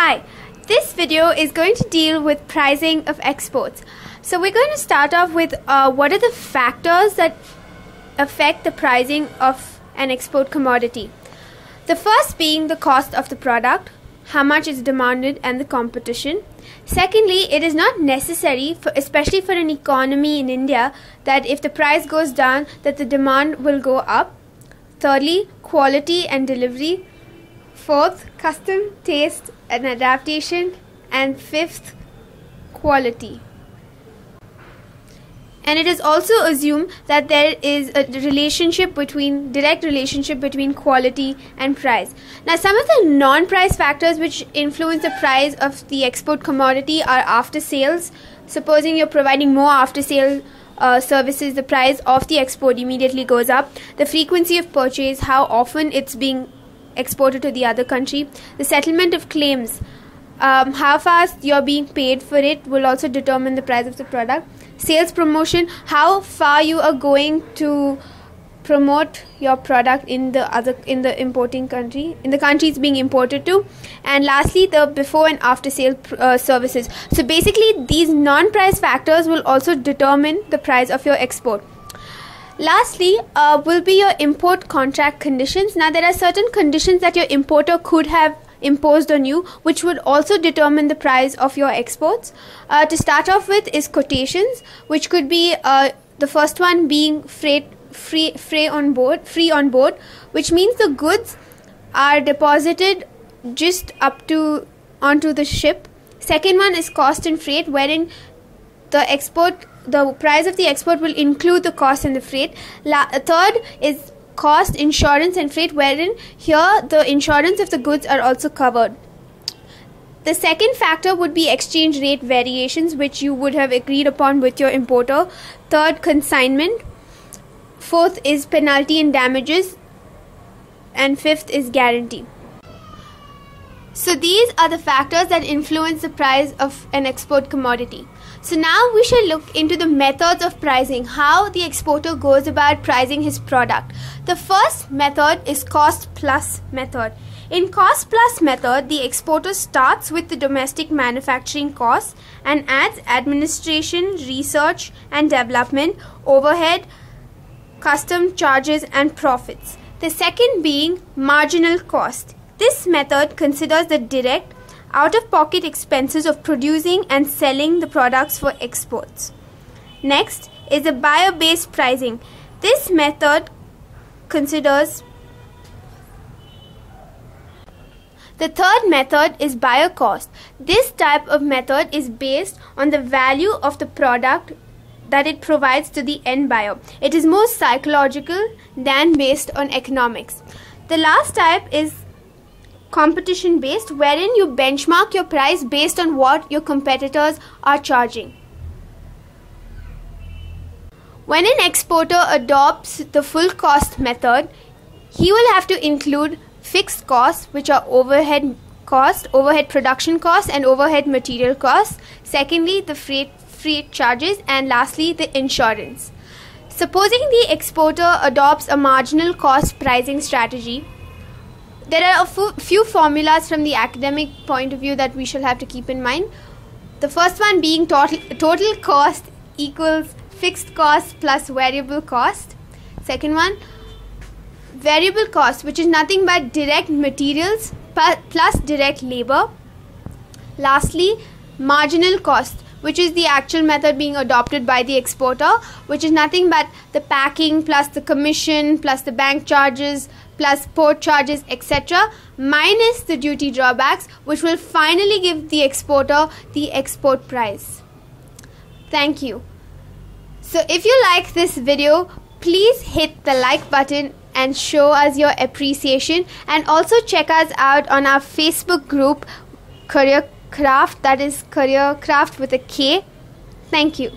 Hi, this video is going to deal with pricing of exports. So we're going to start off with what are the factors that affect the pricing of an export commodity. The first being the cost of the product, how much is demanded and the competition. Secondly, it is not necessary, especially for an economy in India, that if the price goes down, that the demand will go up. Thirdly, quality and delivery. Fourth, custom, taste and adaptation. And fifth, quality. And it is also assumed that there is a direct relationship between quality and price. Now, some of the non-price factors which influence the price of the export commodity are after sales. Supposing you're providing more after sale services, the price of the export immediately goes up. The frequency of purchase, how often it's being exported to the other country. The settlement of claims, how fast you're being paid for it, will also determine the price of the product. Sales promotion, how far you are going to promote your product in the importing country, in the country it's being imported to. And lastly, the before and after sale services. So basically, these non-price factors will also determine the price of your export. Lastly, will be your import contract conditions. Now, there are certain conditions that your importer could have imposed on you, which would also determine the price of your exports. To start off with is quotations, which could be the first one being free on board, which means the goods are deposited just onto the ship. Second one is cost and freight, wherein the price of the export will include the cost and the freight. Third is cost, insurance and freight, wherein here the insurance of the goods are also covered. The second factor would be exchange rate variations, which you would have agreed upon with your importer. Third, consignment. Fourth is penalty and damages. And fifth is guarantee. So these are the factors that influence the price of an export commodity. So now we shall look into the methods of pricing, how the exporter goes about pricing his product. The first method is cost plus method. In cost plus method, the exporter starts with the domestic manufacturing costs and adds administration, research and development, overhead, custom charges and profits. The second being marginal cost. This method considers the direct out-of-pocket expenses of producing and selling the products for exports. Next is the buyer-based pricing. This method considers. The third method is buyer cost. This type of method is based on the value of the product that it provides to the end buyer. It is more psychological than based on economics. The last type is competition based, wherein you benchmark your price based on what your competitors are charging. When an exporter adopts the full cost method, he will have to include fixed costs, which are overhead cost, overhead production costs and overhead material costs. Secondly, the freight charges, and lastly, the insurance. Supposing the exporter adopts a marginal cost pricing strategy, there are a few formulas from the academic point of view that we shall have to keep in mind. The first one being total cost equals fixed cost plus variable cost. Second one, variable cost, which is nothing but direct materials plus direct labor. Lastly, marginal cost, which is the actual method being adopted by the exporter, which is nothing but the packing plus the commission plus the bank charges plus port charges, etc., minus the duty drawbacks, which will finally give the exporter the export price. Thank you. So if you like this video, please hit the like button and show us your appreciation, and also check us out on our Facebook group Career Kraft, that is Career Kraft with a K. Thank you.